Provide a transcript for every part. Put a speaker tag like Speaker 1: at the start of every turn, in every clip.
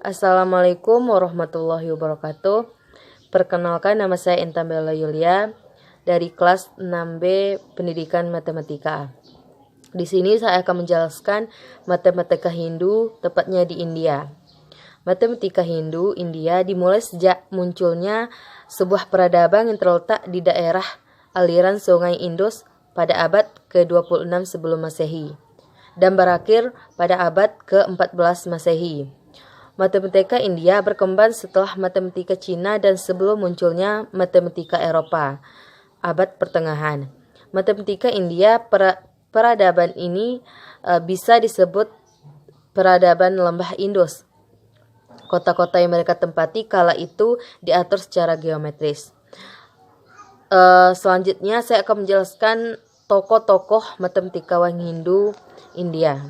Speaker 1: Assalamualaikum warahmatullahi wabarakatuh. Perkenalkan, nama saya Intan Bella Yulia dari kelas 6B Pendidikan Matematika. Di sini saya akan menjelaskan matematika Hindu, tepatnya di India. Matematika Hindu India dimulai sejak munculnya sebuah peradaban yang terletak di daerah aliran Sungai Indus pada abad ke-26 sebelum Masehi dan berakhir pada abad ke-14 Masehi. Matematika India berkembang setelah matematika Cina dan sebelum munculnya matematika Eropa, abad pertengahan. Matematika India, peradaban ini bisa disebut peradaban lembah Indus. Kota-kota yang mereka tempati kala itu diatur secara geometris. Selanjutnya saya akan menjelaskan tokoh-tokoh matematikawan Hindu India.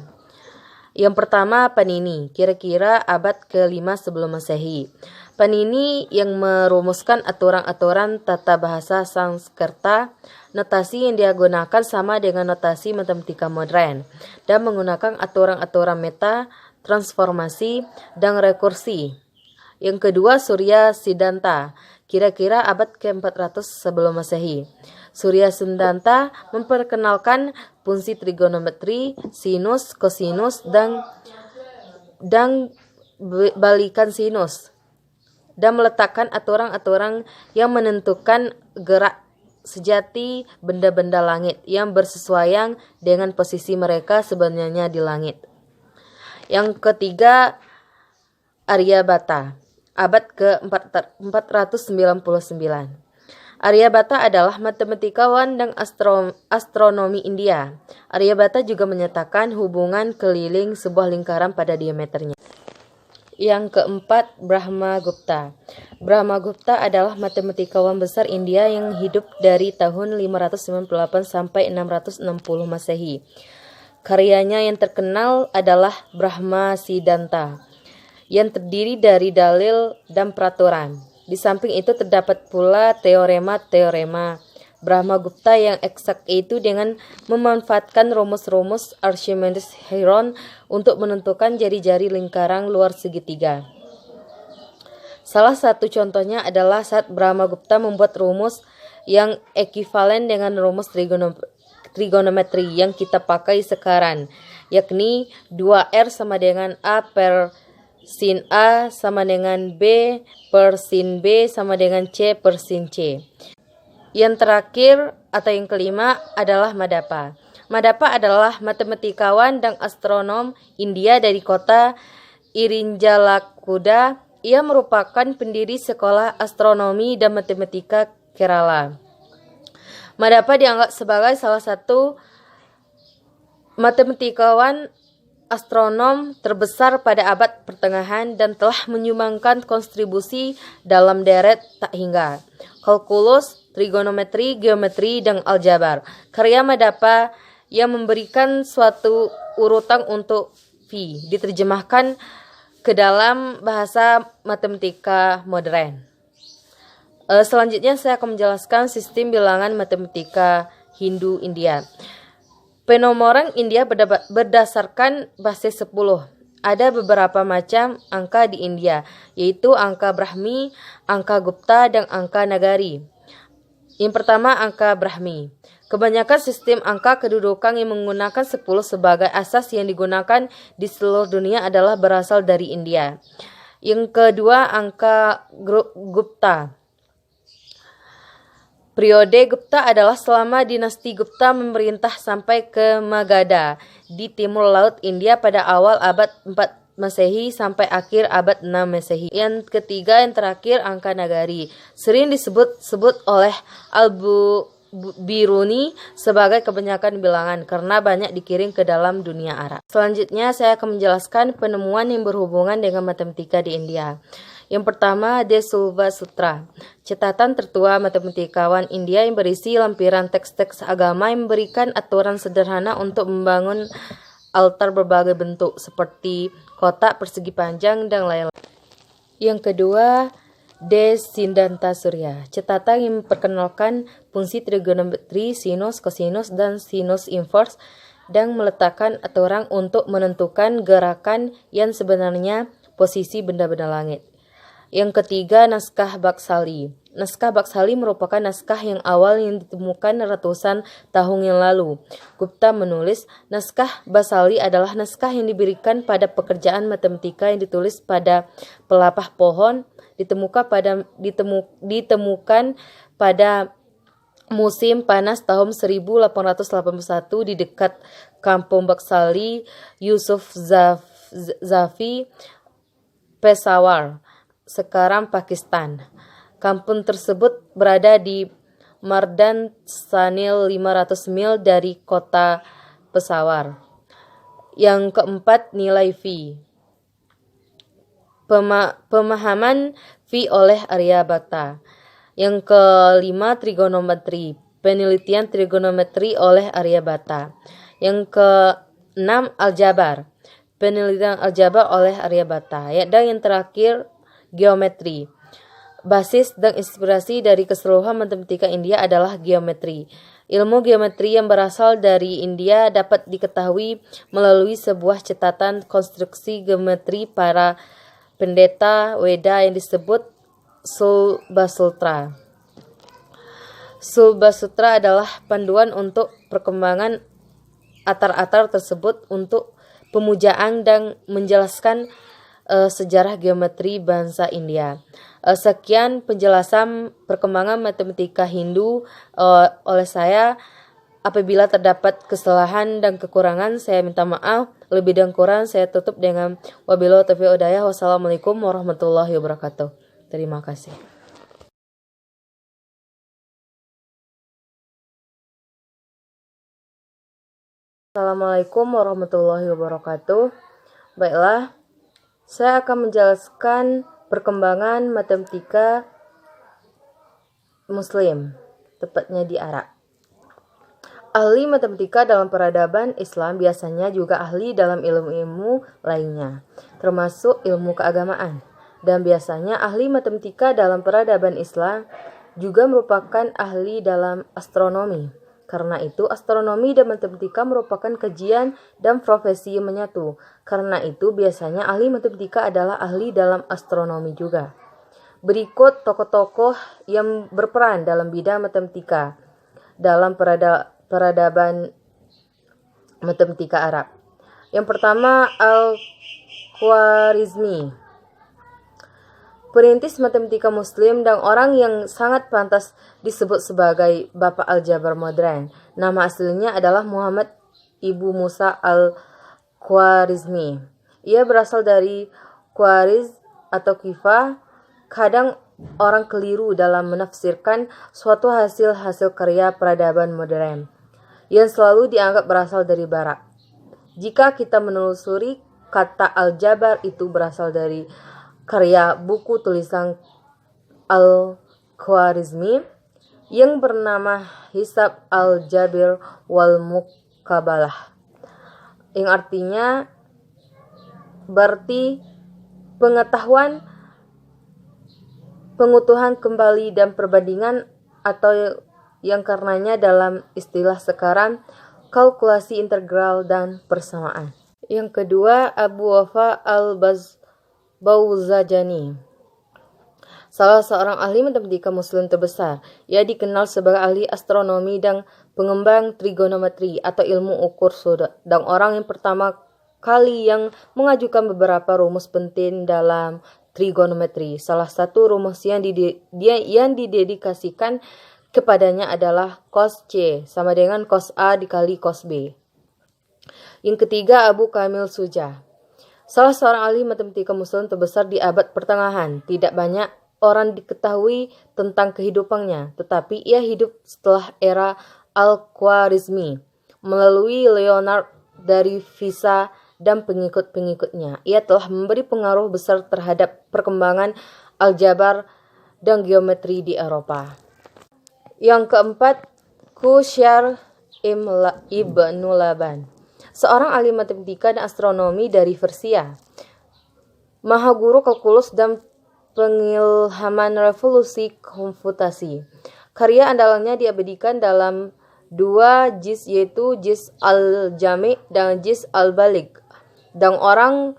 Speaker 1: Yang pertama, Panini, kira-kira abad ke-5 sebelum Masehi. Panini yang merumuskan aturan-aturan tata bahasa Sanskerta. Notasi yang dia gunakan sama dengan notasi matematika modern dan menggunakan aturan-aturan meta, transformasi, dan rekursi. Yang kedua, Surya Siddhanta, kira-kira abad ke-400 sebelum Masehi. Surya Siddhanta memperkenalkan fungsi trigonometri, sinus, kosinus, dan balikan sinus, dan meletakkan aturan-aturan yang menentukan gerak sejati benda-benda langit yang bersesuaian dengan posisi mereka sebenarnya di langit. Yang ketiga, Aryabhata, abad ke-499. Aryabhata adalah matematikawan dan astronomi India. Aryabhata juga menyatakan hubungan keliling sebuah lingkaran pada diameternya. Yang keempat, Brahmagupta. Brahmagupta adalah matematikawan besar India yang hidup dari tahun 598 sampai 660 Masehi. Karyanya yang terkenal adalah Brahma Siddhanta, yang terdiri dari dalil dan peraturan. Di samping itu terdapat pula teorema-teorema Brahmagupta yang eksak, yaitu dengan memanfaatkan rumus-rumus Archimedes-Heron untuk menentukan jari-jari lingkaran luar segitiga. Salah satu contohnya adalah saat Brahmagupta membuat rumus yang ekivalen dengan rumus trigonometri yang kita pakai sekarang, yakni 2R sama dengan A per sin A sama dengan B per sin B sama dengan C per sin C. Yang terakhir atau yang kelima adalah Madappa. Madappa adalah matematikawan dan astronom India dari kota Irinjalakuda. Ia merupakan pendiri sekolah astronomi dan matematika Kerala. Madappa dianggap sebagai salah satu matematikawan astronom terbesar pada abad pertengahan dan telah menyumbangkan kontribusi dalam deret tak hingga kalkulus, trigonometri, geometri, dan aljabar. Karya Madappa yang memberikan suatu urutan untuk phi diterjemahkan ke dalam bahasa matematika modern. Selanjutnya saya akan menjelaskan sistem bilangan matematika Hindu India. Penomoran India berdasarkan basis 10. Ada beberapa macam angka di India, yaitu angka Brahmi, angka Gupta, dan angka Nagari. Yang pertama, angka Brahmi. Kebanyakan sistem angka kedudukan yang menggunakan 10 sebagai asas yang digunakan di seluruh dunia adalah berasal dari India. Yang kedua, angka Gupta. Periode Gupta adalah selama dinasti Gupta memerintah sampai ke Magadha di timur laut India pada awal abad 4 Masehi sampai akhir abad 6 Masehi. Yang ketiga, yang terakhir, angka Nagari. Sering disebut oleh Al-Biruni sebagai kebanyakan bilangan karena banyak dikirim ke dalam dunia Arab. Selanjutnya saya akan menjelaskan penemuan yang berhubungan dengan matematika di India. Yang pertama, De Sulva Sutra, catatan tertua matematikawan India yang berisi lampiran teks-teks agama yang memberikan aturan sederhana untuk membangun altar berbagai bentuk seperti kotak, persegi panjang, dan lain-lain. Yang kedua, De Siddhanta Surya, catatan yang memperkenalkan fungsi trigonometri, sinus, kosinus, dan sinus inverse, dan meletakkan aturan untuk menentukan gerakan yang sebenarnya posisi benda-benda langit. Yang ketiga, naskah Baksali. Naskah Baksali merupakan naskah yang awal yang ditemukan ratusan tahun yang lalu. Gupta menulis, naskah Baksali adalah naskah yang diberikan pada pekerjaan matematika yang ditulis pada pelapah pohon, ditemukan pada musim panas tahun 1881 di dekat Kampung Baksali, Yusuf Zafi, Peshawar, sekarang Pakistan. Kampung tersebut berada di Mardan Sanil 500 mil dari kota Peshawar. Yang keempat, nilai V. Pemahaman V oleh Aryabhata. Yang kelima, trigonometri. Penelitian trigonometri oleh Aryabhata. Yang keenam, aljabar. Penelitian aljabar oleh Aryabhata. Dan yang terakhir, geometri. Basis dan inspirasi dari keseluruhan matematika India adalah geometri. Ilmu geometri yang berasal dari India dapat diketahui melalui sebuah catatan konstruksi geometri para pendeta Weda yang disebut Sulbasutra. Sulbasutra adalah panduan untuk perkembangan atar-atar tersebut untuk pemujaan dan menjelaskan sejarah geometri bangsa India. Sekian penjelasan perkembangan matematika Hindu oleh saya. Apabila terdapat kesalahan dan kekurangan, saya minta maaf. Lebih dan kurang saya tutup dengan wabillahi taufiq wal hidayah. Wassalamualaikum warahmatullahi wabarakatuh. Terima kasih. Assalamualaikum warahmatullahi wabarakatuh. Baiklah, saya akan menjelaskan perkembangan matematika Muslim, tepatnya di Arab. Ahli matematika dalam peradaban Islam biasanya juga ahli dalam ilmu-ilmu lainnya, termasuk ilmu keagamaan. Dan biasanya ahli matematika dalam peradaban Islam juga merupakan ahli dalam astronomi. Karena itu, astronomi dan matematika merupakan kajian dan profesi yang menyatu. Karena itu, biasanya ahli matematika adalah ahli dalam astronomi juga. Berikut tokoh-tokoh yang berperan dalam bidang matematika dalam peradaban matematika Arab. Yang pertama, Al-Khwarizmi, perintis matematika Muslim dan orang yang sangat pantas disebut sebagai Bapak Aljabar modern. Nama aslinya adalah Muhammad Ibnu Musa Al-Khwarizmi. Ia berasal dari Khwariz atau Kifah. Kadang orang keliru dalam menafsirkan suatu hasil karya peradaban modern yang selalu dianggap berasal dari Barat. Jika kita menelusuri, kata aljabar itu berasal dari karya buku tulisan Al-Khwarizmi yang bernama Hisab Al-Jabir wal Muqabalah, yang artinya berarti pengetahuan, pengutuhan kembali dan perbandingan, atau yang karenanya dalam istilah sekarang kalkulasi integral dan persamaan. Yang kedua, Abu Wafa Al-Bauzajani, salah seorang ahli matematika Muslim terbesar. Ia dikenal sebagai ahli astronomi dan pengembang trigonometri atau ilmu ukur sudut, dan orang yang pertama kali yang mengajukan beberapa rumus penting dalam trigonometri. Salah satu rumus yang didedikasikan kepadanya adalah cos C sama dengan cos A dikali cos B. Yang ketiga, Abu Kamil Sujah, salah seorang ahli matematika Muslim terbesar di abad pertengahan. Tidak banyak orang diketahui tentang kehidupannya, tetapi ia hidup setelah era Al-Khwarizmi melalui Leonard dari Pisa dan pengikut-pengikutnya. Ia telah memberi pengaruh besar terhadap perkembangan aljabar dan geometri di Eropa. Yang keempat, Khusyar Ibnu Laban, seorang ahli matematika dan astronomi dari Persia, mahaguru kalkulus dan pengilhaman revolusi komputasi. Karya andalannya diabadikan dalam dua juz, yaitu Juz Al-Jami' dan Juz Al-Baligh. Dan orang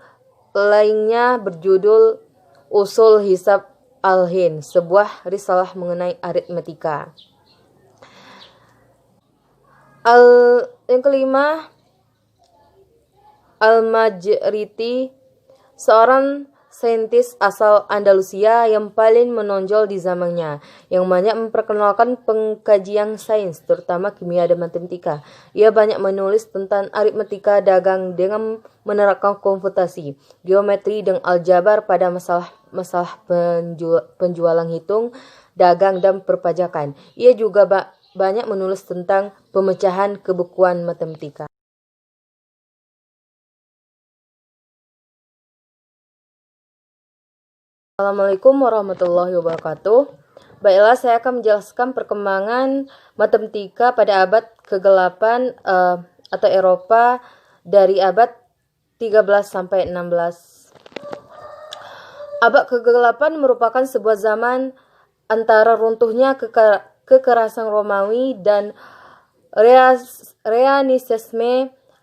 Speaker 1: lainnya berjudul Usul Hisab Al-Hind, sebuah risalah mengenai aritmetika. Yang kelima, Al-Majriti, seorang saintis asal Andalusia yang paling menonjol di zamannya, yang banyak memperkenalkan pengkajian sains, terutama kimia dan matematika. Ia banyak menulis tentang aritmetika dagang dengan menerapkan komputasi, geometri, dan aljabar pada masalah penjualan hitung, dagang, dan perpajakan. Ia juga banyak menulis tentang pemecahan kebukuan matematika. Assalamualaikum warahmatullahi wabarakatuh. Baiklah, saya akan menjelaskan perkembangan matematika pada abad ke-8 atau Eropa dari abad 13 sampai 16. Abad ke-8 merupakan sebuah zaman antara runtuhnya kekerasan Romawi dan Renaissance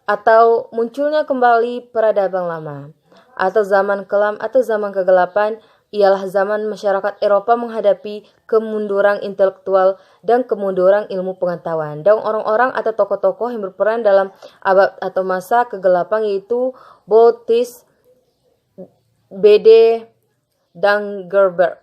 Speaker 1: atau munculnya kembali peradaban lama, atau zaman kelam atau zaman ke-8 ialah zaman masyarakat Eropa menghadapi kemunduran intelektual dan kemunduran ilmu pengetahuan. Dan orang-orang atau tokoh-tokoh yang berperan dalam abad atau masa ke-8 yaitu Bottis, Bede, dan Gerber.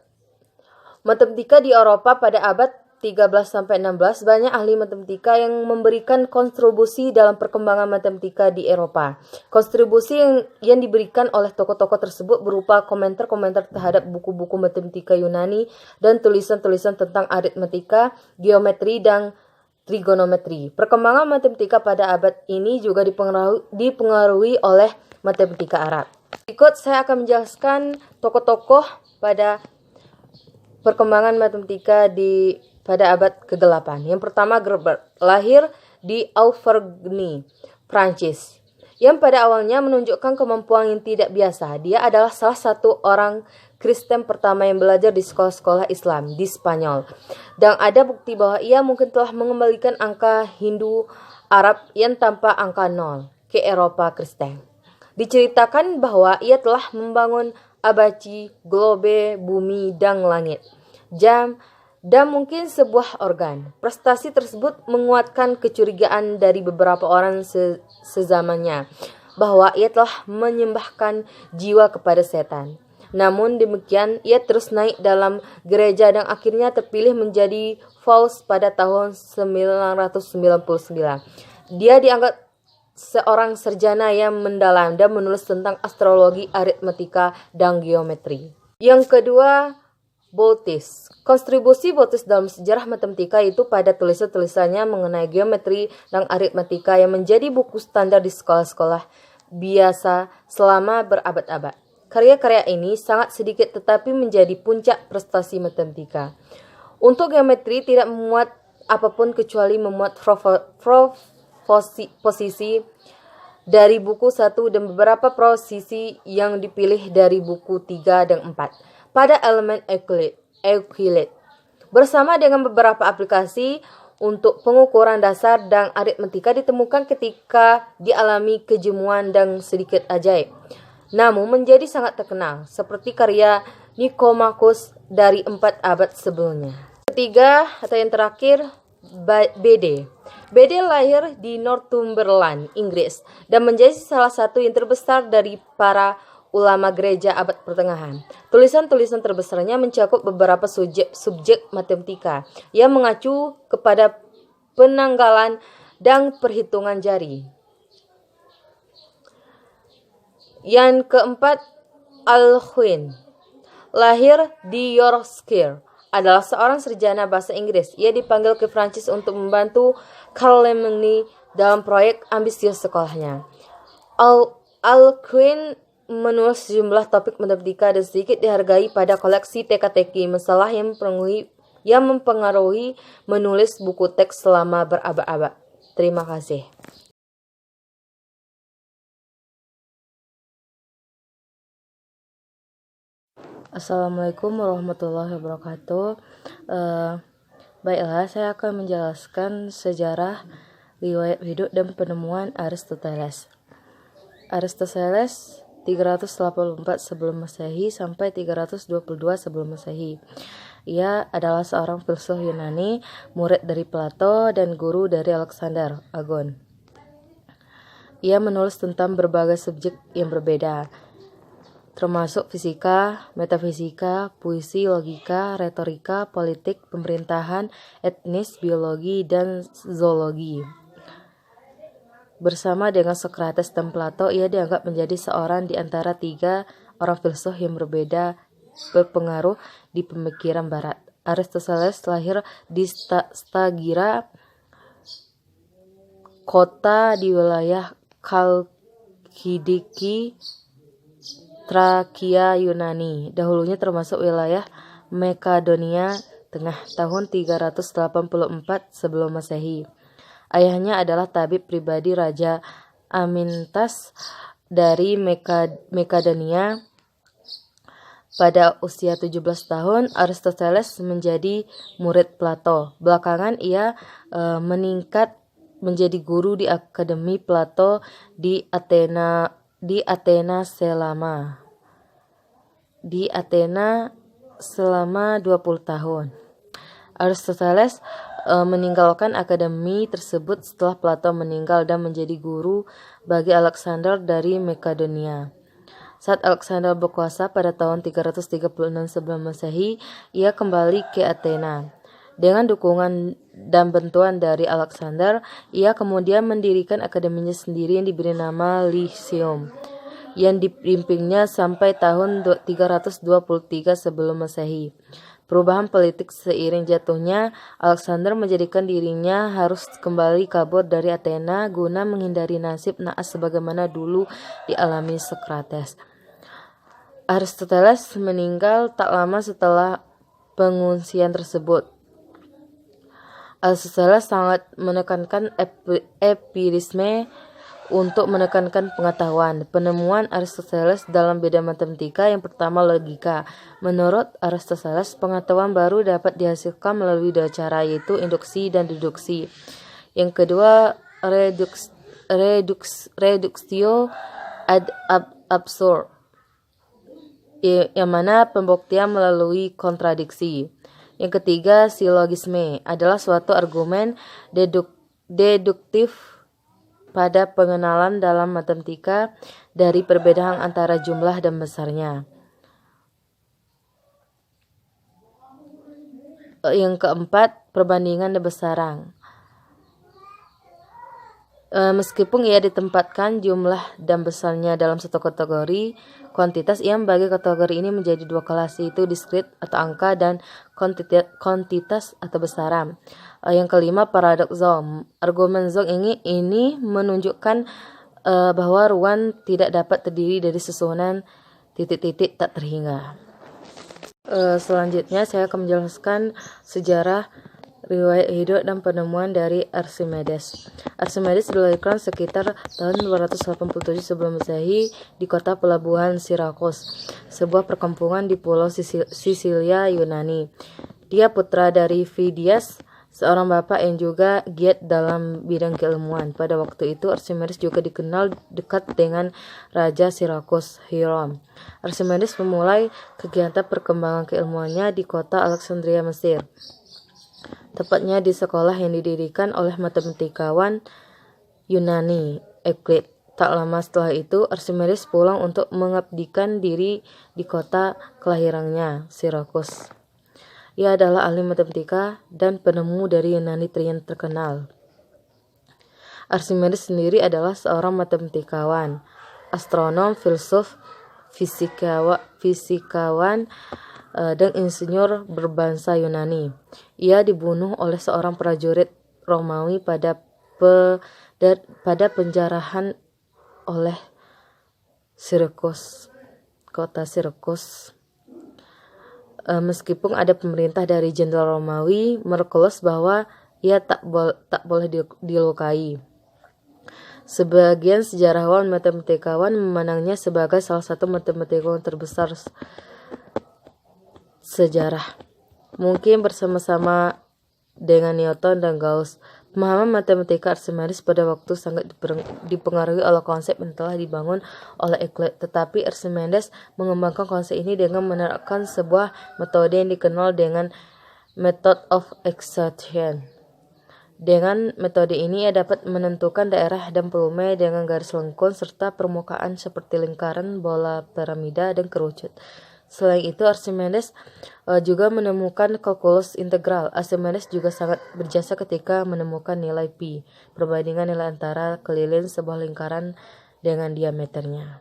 Speaker 1: Matematika di Eropa pada abad 13-16, banyak ahli matematika yang memberikan kontribusi dalam perkembangan matematika di Eropa. Kontribusi yang diberikan oleh tokoh-tokoh tersebut berupa komentar-komentar terhadap buku-buku matematika Yunani dan tulisan-tulisan tentang aritmetika, geometri, dan trigonometri. Perkembangan matematika pada abad ini juga dipengaruhi oleh matematika Arab. Berikut saya akan menjelaskan tokoh-tokoh pada perkembangan matematika pada abad ke-8. Yang pertama, Gerber, lahir di Auvergne, Prancis, yang pada awalnya menunjukkan kemampuan yang tidak biasa. Dia adalah salah satu orang Kristen pertama yang belajar di sekolah-sekolah Islam di Spanyol. Dan ada bukti bahwa ia mungkin telah mengembalikan angka Hindu Arab yang tanpa angka 0 ke Eropa Kristen. Diceritakan bahwa ia telah membangun abaci, globe, bumi, dan langit, jam, dan mungkin sebuah organ. Prestasi tersebut menguatkan kecurigaan dari beberapa orang sezamannya bahwa ia telah menyembahkan jiwa kepada setan. Namun demikian, ia terus naik dalam gereja dan akhirnya terpilih menjadi Paus pada tahun 999. Dia dianggap seorang sarjana yang mendalam dan menulis tentang astrologi, aritmetika, dan geometri. Yang kedua, Bottis. Kontribusi Bottis dalam sejarah matematika itu pada tulisan-tulisannya mengenai geometri dan aritmetika yang menjadi buku standar di sekolah-sekolah biasa selama berabad-abad. Karya-karya ini sangat sedikit tetapi menjadi puncak prestasi matematika. Untuk geometri tidak memuat apapun kecuali memuat posisi dari buku 1 dan beberapa posisi yang dipilih dari buku 3 dan 4. Pada elemen Euclid, bersama dengan beberapa aplikasi untuk pengukuran dasar dan aritmetika ditemukan ketika dialami kejemuan dan sedikit ajaib, namun menjadi sangat terkenal, seperti karya Nicomachus dari 4 abad sebelumnya. Ketiga atau yang terakhir, Bede. Bede lahir di Northumberland, Inggris, dan menjadi salah satu yang terbesar dari para ulama gereja abad pertengahan. Tulisan-tulisan terbesarnya mencakup beberapa subjek matematika yang mengacu kepada penanggalan dan perhitungan jari. Yang keempat, Al-Hind, lahir di Yorkshire, adalah seorang sarjana bahasa Inggris. Ia dipanggil ke Prancis untuk membantu Charlemagne dalam proyek ambisius sekolahnya. Al-Hind menulis sejumlah topik matematika dan sedikit dihargai pada koleksi teka-teki, masalah yang mempengaruhi menulis buku teks selama berabad-abad. Terima kasih. Assalamualaikum warahmatullahi wabarakatuh. Baiklah, saya akan menjelaskan sejarah, riwayat hidup, dan penemuan Aristoteles. Aristoteles 384 sebelum Masehi sampai 322 sebelum Masehi. Ia adalah seorang filsuf Yunani, murid dari Plato dan guru dari Alexander Agon. Ia menulis tentang berbagai subjek yang berbeda, termasuk fisika, metafisika, puisi, logika, retorika, politik, pemerintahan, etnis, biologi, dan zoologi. Bersama dengan Socrates dan Plato, ia dianggap menjadi seorang di antara 3 orang filsuf yang berpengaruh di pemikiran Barat. Aristoteles lahir di Stagira, kota di wilayah Kalkidiki, Trakia, Yunani. Dahulunya termasuk wilayah Makedonia Tengah, tahun 384 sebelum Masehi. Ayahnya adalah tabib pribadi Raja Amintas dari Makedonia. Pada usia 17 tahun, Aristoteles menjadi murid Plato. Belakangan ia meningkat menjadi guru di Akademi Plato di Athena selama 20 tahun. Aristoteles meninggalkan akademi tersebut setelah Plato meninggal dan menjadi guru bagi Alexander dari Makedonia. Saat Alexander berkuasa pada tahun 336 sebelum Masehi, ia kembali ke Athena. Dengan dukungan dan bantuan dari Alexander, ia kemudian mendirikan akademinya sendiri yang diberi nama Lyceum, yang dipimpinnya sampai tahun 323 sebelum Masehi. Perubahan politik seiring jatuhnya Alexander menjadikan dirinya harus kembali kabur dari Athena guna menghindari nasib naas sebagaimana dulu dialami Socrates. Aristoteles meninggal tak lama setelah pengungsian tersebut. Aristoteles sangat menekankan empirisme untuk menekankan pengetahuan. Penemuan Aristoteles dalam bidang matematika yang pertama logika. Menurut Aristoteles, pengetahuan baru dapat dihasilkan melalui 2 cara, yaitu induksi dan deduksi. Yang kedua, reductio ad absurdum, yang mana pembuktian melalui kontradiksi. Yang ketiga, silogisme adalah suatu argumen deduktif pada pengenalan dalam matematika dari perbedaan antara jumlah dan besarnya. Yang keempat, perbandingan dan besaran. Meskipun ia ditempatkan jumlah dan besarnya dalam satu kategori kuantitas, ia membagi kategori ini menjadi 2 kelas, yaitu diskrit atau angka dan kuantitas atau besaran. Yang kelima, paradoxon. Argumen Zong ini menunjukkan bahwa ruang tidak dapat terdiri dari susunan titik-titik tak terhingga. Selanjutnya saya akan menjelaskan sejarah, riwayat hidup dan penemuan dari Archimedes. Archimedes dilahirkan sekitar tahun 287 sebelum Masehi di kota pelabuhan Syracuse, sebuah perkampungan di pulau Sisilia, Yunani. Dia putra dari Phidias, seorang bapak yang juga giat dalam bidang keilmuan. Pada waktu itu Archimedes juga dikenal dekat dengan Raja Syracuse, Hiram. Archimedes memulai kegiatan perkembangan keilmuannya di kota Alexandria, Mesir, tepatnya di sekolah yang didirikan oleh matematikawan Yunani, Euclid. Tak lama setelah itu, Archimedes pulang untuk mengabdikan diri di kota kelahirannya, Syracuse. Ia adalah ahli matematika dan penemu dari Yunani yang terkenal. Archimedes sendiri adalah seorang matematikawan, astronom, filsuf, fisikawan, dan insinyur berbangsa Yunani. Ia dibunuh oleh seorang prajurit Romawi pada penjarahan oleh kota Syracuse. Meskipun ada pemerintah dari jenderal Romawi Marcellus bahwa ia tak boleh dilukai. Sebagian sejarawan matematikawan memandangnya sebagai salah satu matematikawan terbesar sejarah, mungkin bersama-sama dengan Newton dan Gauss. Pemahaman matematika Archimedes pada waktu sangat dipengaruhi oleh konsep yang telah dibangun oleh Euclid, tetapi Archimedes mengembangkan konsep ini dengan menerapkan sebuah metode yang dikenal dengan method of extraction. Dengan metode ini ia dapat menentukan daerah dan volume dengan garis lengkung serta permukaan seperti lingkaran, bola, piramida, dan kerucut. Selain itu, Archimedes juga menemukan kalkulus integral. Archimedes juga sangat berjasa ketika menemukan nilai pi, perbandingan nilai antara keliling sebuah lingkaran dengan diameternya.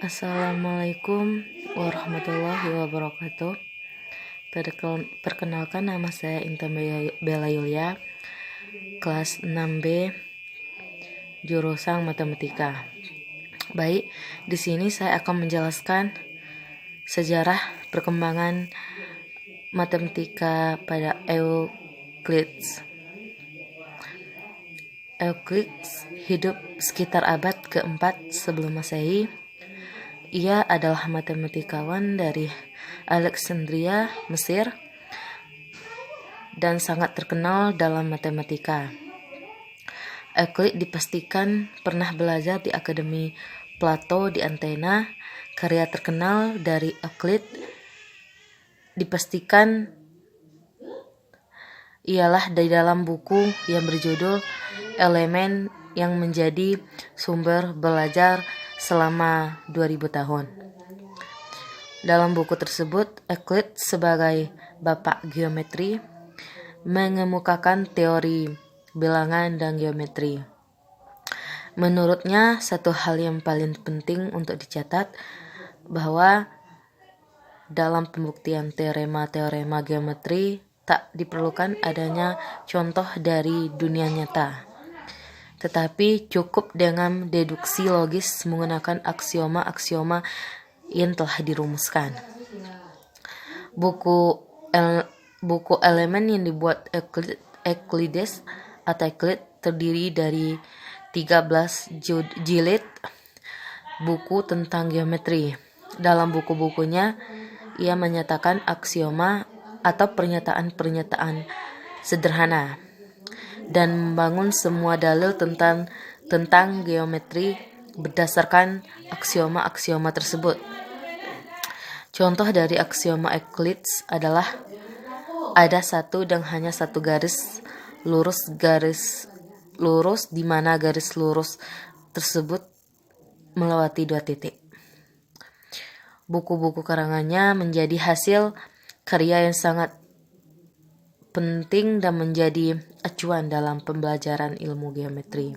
Speaker 1: Assalamualaikum warahmatullahi wabarakatuh. Perkenalkan, nama saya Intan Bella Yulia, kelas 6B, jurusan matematika. Baik, di sini saya akan menjelaskan sejarah perkembangan matematika pada Euclides. Euclides hidup sekitar abad ke-4 sebelum Masehi. Ia adalah matematikawan dari Alexandria, Mesir, dan sangat terkenal dalam matematika. Euclid dipastikan pernah belajar di Akademi Plato di Athena. Karya terkenal dari Euclid dipastikan ialah di dalam buku yang berjudul Elemen yang menjadi sumber belajar selama 2000 tahun. Dalam buku tersebut, Euclid sebagai bapak geometri mengemukakan teori bilangan dan geometri. Menurutnya, satu hal yang paling penting untuk dicatat bahwa dalam pembuktian teorema-teorema geometri tak diperlukan adanya contoh dari dunia nyata, tetapi cukup dengan deduksi logis menggunakan aksioma-aksioma yang telah dirumuskan. Buku elemen yang dibuat Euclides atau Euclid terdiri dari 13 jilid buku tentang geometri. Dalam buku-bukunya, ia menyatakan aksioma atau pernyataan-pernyataan sederhana dan membangun semua dalil tentang geometri berdasarkan aksioma-aksioma tersebut. Contoh dari aksioma Euclides adalah ada satu dan hanya satu garis lurus di mana garis lurus tersebut melewati 2 titik. Buku-buku karangannya menjadi hasil karya yang sangat penting dan menjadi acuan dalam pembelajaran ilmu geometri.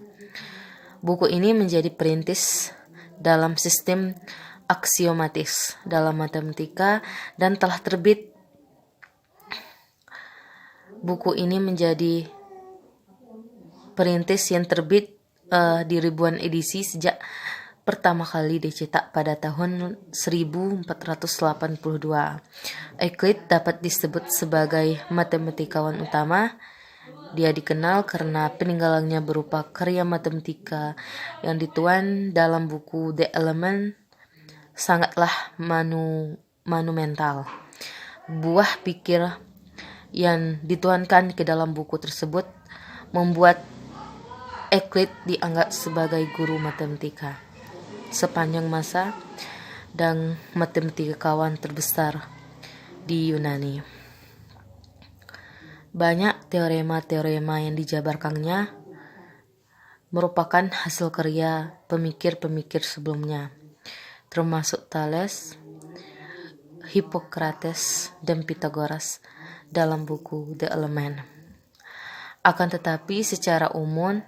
Speaker 1: Buku ini menjadi perintis dalam sistem aksiomatis dalam matematika dan telah terbit. Buku ini menjadi perintis yang terbit di ribuan edisi sejak pertama kali dicetak pada tahun 1482. Euclid dapat disebut sebagai matematikawan utama. Dia dikenal karena peninggalannya berupa karya matematika yang dituan dalam buku The Element sangatlah monumental. Buah pikir yang dituankan ke dalam buku tersebut membuat Euclid dianggap sebagai guru matematika sepanjang masa dan matematikawan terbesar di Yunani. Banyak teorema-teorema yang dijabarkannya merupakan hasil karya pemikir-pemikir sebelumnya, termasuk Thales, Hippocrates, dan Pythagoras dalam buku The Element. Akan tetapi secara umum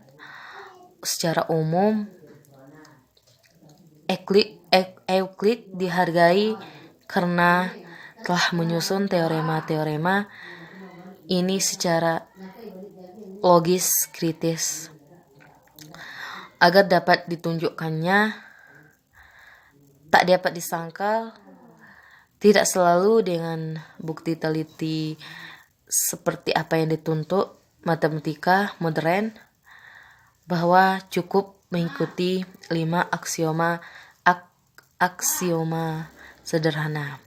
Speaker 1: Euclid dihargai karena telah menyusun teorema-teorema ini secara logis kritis. Agar dapat ditunjukkannya, tak dapat disangkal tidak selalu dengan bukti teliti seperti apa yang dituntut matematika modern, bahwa cukup mengikuti 5 aksioma sederhana.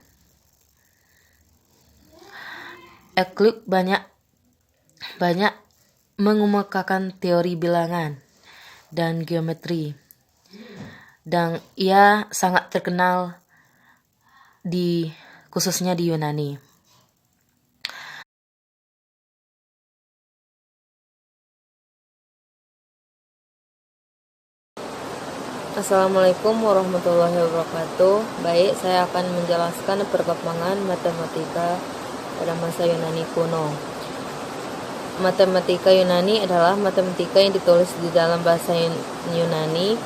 Speaker 1: Euclid banyak mengemukakan teori bilangan dan geometri, dan ia sangat terkenal khususnya di Yunani. Assalamualaikum warahmatullahi wabarakatuh. Baik, saya akan menjelaskan perkembangan matematika pada masa Yunani kuno. Matematika Yunani adalah matematika yang ditulis di dalam bahasa Yunani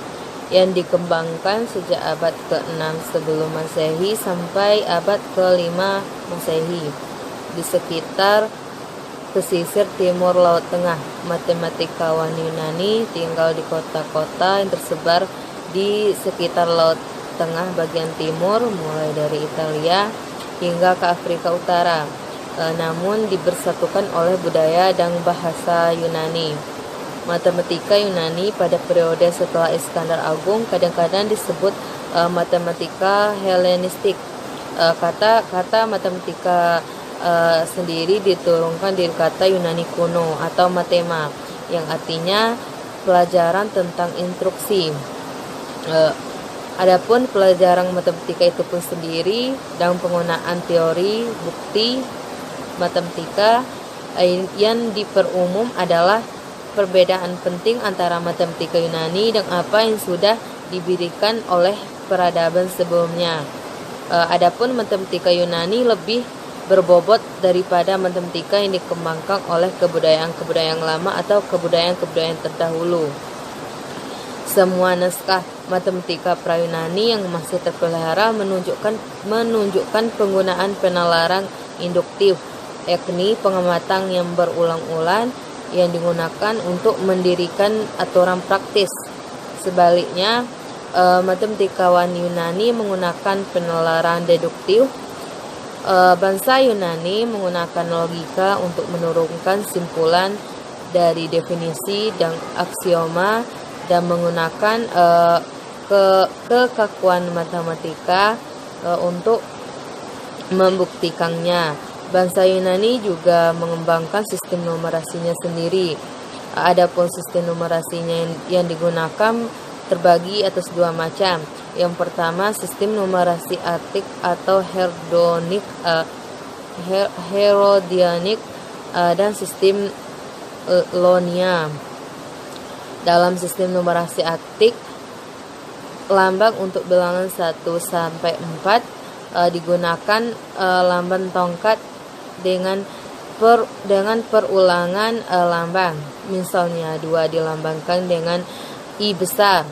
Speaker 1: yang dikembangkan sejak abad ke-6 sebelum Masehi sampai abad ke-5 Masehi di sekitar pesisir timur Laut Tengah. Matematikawan Yunani tinggal di kota-kota yang tersebar di sekitar Laut Tengah bagian timur, mulai dari Italia hingga ke Afrika Utara, namun dibersatukan oleh budaya dan bahasa Yunani. Matematika Yunani pada periode setelah Iskandar Agung kadang-kadang disebut matematika Helenistik. Kata matematika sendiri diturunkan dari kata Yunani kuno atau matema, yang artinya pelajaran tentang instruksi. Adapun pelajaran matematika itu pun sendiri dan penggunaan teori bukti matematika yang diperumum adalah perbedaan penting antara matematika Yunani dan apa yang sudah diberikan oleh peradaban sebelumnya. Adapun matematika Yunani lebih berbobot daripada matematika yang dikembangkan oleh kebudayaan-kebudayaan lama atau kebudayaan-kebudayaan terdahulu. Semua naskah matematika pra-Yunani yang masih terpelihara menunjukkan penggunaan penalaran induktif, yakni pengamatan yang berulang-ulang yang digunakan untuk mendirikan aturan praktis. Sebaliknya, matematikawan Yunani menggunakan penalaran deduktif. Bangsa Yunani menggunakan logika untuk menurunkan simpulan dari definisi dan aksioma dan menggunakan kekakuan matematika untuk membuktikannya. Bangsa Yunani juga mengembangkan sistem numerasinya sendiri. Adapun sistem numerasinya yang digunakan terbagi atas dua macam. Yang pertama, sistem numerasi atik atau herodianik dan sistem lonia. Dalam sistem numerasi atik, lambang untuk bilangan 1 sampai 4 digunakan lambang tongkat dengan perulangan lambang. Misalnya 2 dilambangkan dengan I besar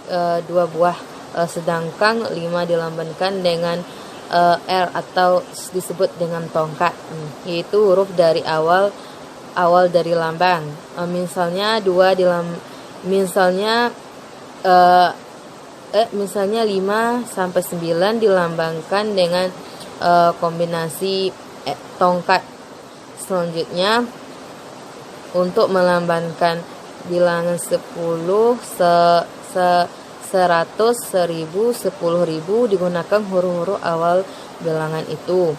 Speaker 1: 2 buah, sedangkan 5 dilambangkan dengan R atau disebut dengan tongkat, yaitu huruf dari awal dari lambang. Misalnya 5 sampai 9 dilambangkan dengan kombinasi tongkat. Selanjutnya, untuk melambangkan bilangan 10, 100, 1000, 10.000 digunakan huruf-huruf awal bilangan itu,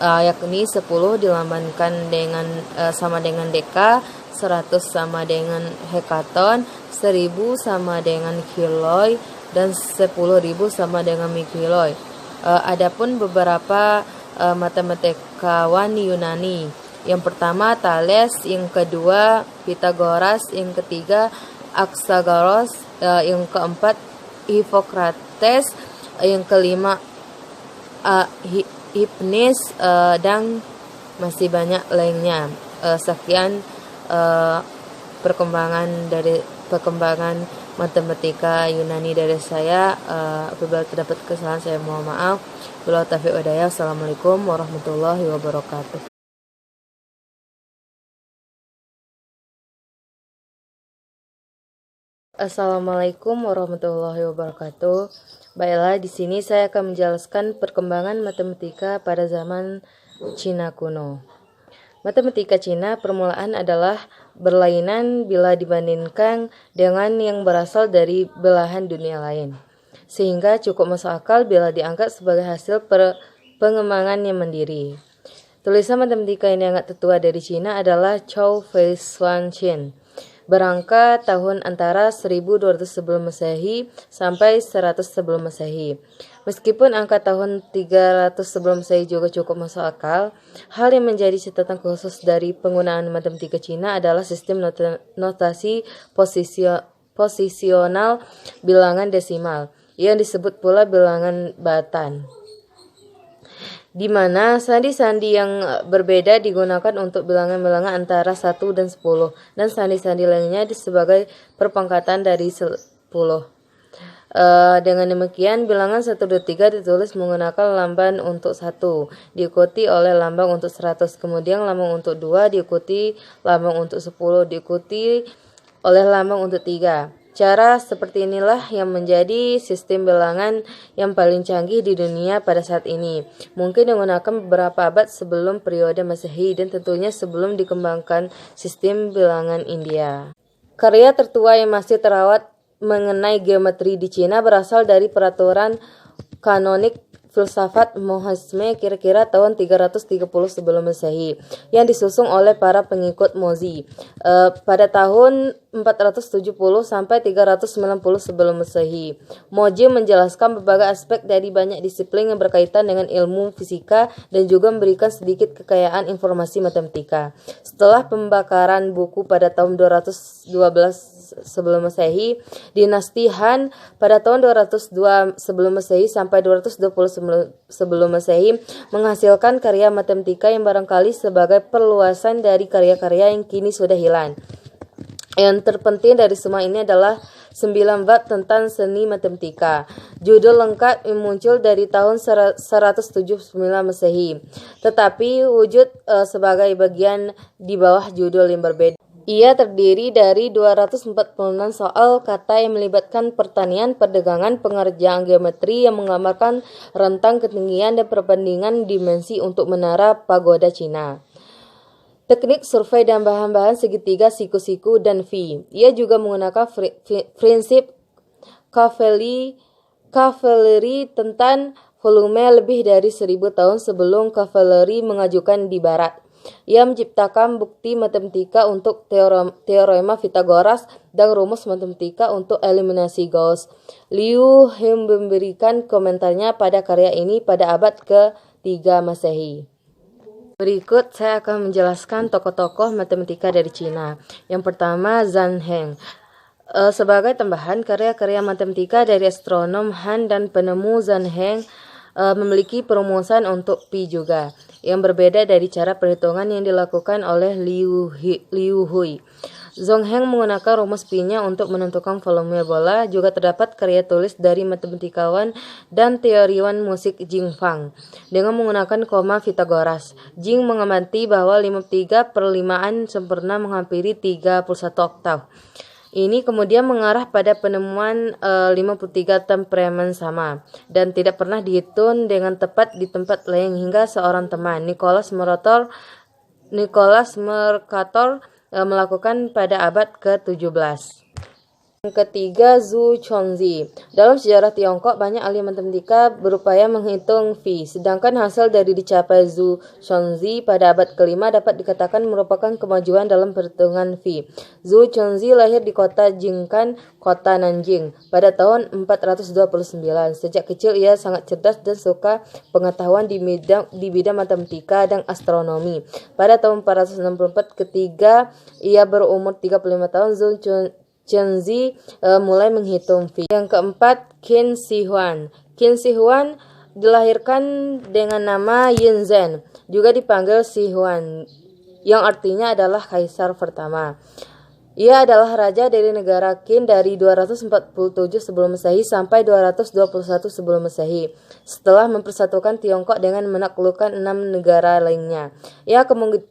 Speaker 1: yakni 10 dilambangkan dengan sama dengan deka, 100 sama dengan hekaton, 1000 sama dengan kiloi, dan 10.000 sama dengan mikiloi. Adapun beberapa matematikawan Yunani, yang pertama Thales, yang kedua Pythagoras, yang ketiga Aksagoras, yang keempat Hippokrates, yang kelima Hipnis, dan masih banyak lainnya. Sekian perkembangan matematika Yunani dari saya. Apabila terdapat kesalahan saya mohon maaf. Wabillahi taufiq wal hidayah. Assalamualaikum warahmatullahi wabarakatuh. Assalamualaikum warahmatullahi wabarakatuh. Baiklah, di sini saya akan menjelaskan perkembangan matematika pada zaman Cina kuno. Matematika Cina permulaan adalah berlainan bila dibandingkan dengan yang berasal dari belahan dunia lain. sehingga cukup masuk akal bila dianggap sebagai hasil pengembangan yang mandiri. Tulisan matematika yang dianggap tertua dari Cina adalah Chou Fei Xuan Qian, berangka tahun antara 1200 sebelum Masehi sampai 100 sebelum Masehi. Meskipun angka tahun 300 sebelum Masehi juga cukup masuk akal, hal yang menjadi catatan khusus dari penggunaan matematika Cina adalah sistem notasi posisional bilangan desimal, yang disebut pula bilangan batan, di mana sandi-sandi yang berbeda digunakan untuk bilangan-bilangan antara 1 dan 10, dan sandi-sandi lainnya sebagai perpangkatan dari 10. Dengan demikian, bilangan 1, 2, 3 ditulis menggunakan lambang untuk 1, diikuti oleh lambang untuk 100, kemudian lambang untuk 2, diikuti lambang untuk 10, diikuti oleh lambang untuk 3. Cara seperti inilah yang menjadi sistem bilangan yang paling canggih di dunia pada saat ini. Mungkin digunakan beberapa abad sebelum periode Masehi dan tentunya sebelum dikembangkan sistem bilangan India. Karya tertua yang masih terawat mengenai geometri di Cina berasal dari peraturan kanonik filsafat Mohisme kira-kira tahun 330 sebelum Masehi yang disusun oleh para pengikut Mozi pada tahun 470 sampai 390 sebelum Masehi. Mozi menjelaskan berbagai aspek dari banyak disiplin yang berkaitan dengan ilmu fisika dan juga memberikan sedikit kekayaan informasi matematika. Setelah pembakaran buku pada tahun 212 sebelum Masehi, dinasti Han pada tahun 202 sebelum Masehi sampai 220 sebelum Masehi menghasilkan karya matematika yang barangkali sebagai perluasan dari karya-karya yang kini sudah hilang. Yang terpenting dari semua ini adalah 9 bab tentang seni matematika. Judul lengkap yang muncul dari tahun 179 Masehi, tetapi wujud sebagai bagian di bawah judul yang berbeda. Ia terdiri dari 246 soal kata yang melibatkan pertanian, perdagangan, pengerjaan geometri yang menggambarkan rentang ketinggian dan perbandingan dimensi untuk menara pagoda Cina. Teknik survei dan bahan-bahan segitiga, siku-siku, dan V. Ia juga menggunakan prinsip kavaleri tentang volume lebih dari 1000 tahun sebelum kavaleri mengajukan di barat. Ia menciptakan bukti matematika untuk teorema Pythagoras dan rumus matematika untuk eliminasi Gauss. Liu He memberikan komentarnya pada karya ini pada abad ke-3 Masehi. Berikut saya akan menjelaskan tokoh-tokoh matematika dari Cina. Yang pertama, Zhang Heng. Sebagai tambahan, karya-karya matematika dari astronom Han dan penemu Zhang Heng memiliki perumusan untuk pi juga, yang berbeda dari cara perhitungan yang dilakukan oleh Liu Hui. Zhang Heng menggunakan rumus pi-nya untuk menentukan volume bola. Juga terdapat karya tulis dari matematikawan dan teoriwan musik Jing Fang dengan menggunakan koma Pythagoras. Jing mengamati bahwa 53/5 sempurna menghampiri 31 oktav. Ini kemudian mengarah pada penemuan 53 temperamen sama dan tidak pernah dihitung dengan tepat di tempat lain hingga seorang teman, Nicholas Mercator, melakukan pada abad ke-17. Yang ketiga, Zhu Chongzi. Dalam sejarah Tiongkok, banyak ahli matematika berupaya menghitung V, sedangkan hasil dari dicapai Zhu Chongzi pada abad ke-5 dapat dikatakan merupakan kemajuan dalam perhitungan V. Zhu Chongzi lahir di kota Jingkan, kota Nanjing, pada tahun 429. Sejak kecil ia sangat cerdas dan suka pengetahuan di bidang matematika dan astronomi. Pada tahun 464 ketika ia berumur 35 tahun, Zhu Chongzi mulai menghitung V. Yang keempat, Qin Shi Huang. Qin Shi Huang dilahirkan dengan nama Yin Zhen, juga dipanggil Shi Huang, yang artinya adalah kaisar pertama. Ia adalah raja dari negara Qin dari 247 sebelum Masehi sampai 221 sebelum Masehi. Setelah mempersatukan Tiongkok dengan menaklukkan 6 negara lainnya, ia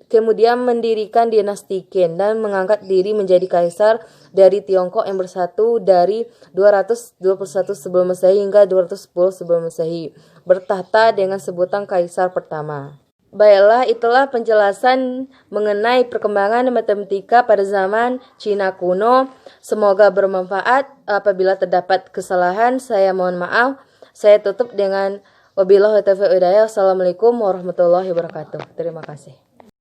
Speaker 1: kemudian mendirikan dinasti Qin dan mengangkat diri menjadi kaisar dari Tiongkok yang bersatu dari 221 sebelum Masehi hingga 210 sebelum Masehi, bertahta dengan sebutan kaisar pertama. Baiklah, itulah penjelasan mengenai perkembangan matematika pada zaman Cina kuno. Semoga bermanfaat. Apabila terdapat kesalahan, saya mohon maaf. Saya tutup dengan wabillahi taufiq wal hidayah. Wassalamualaikum warahmatullahi wabarakatuh. Terima kasih.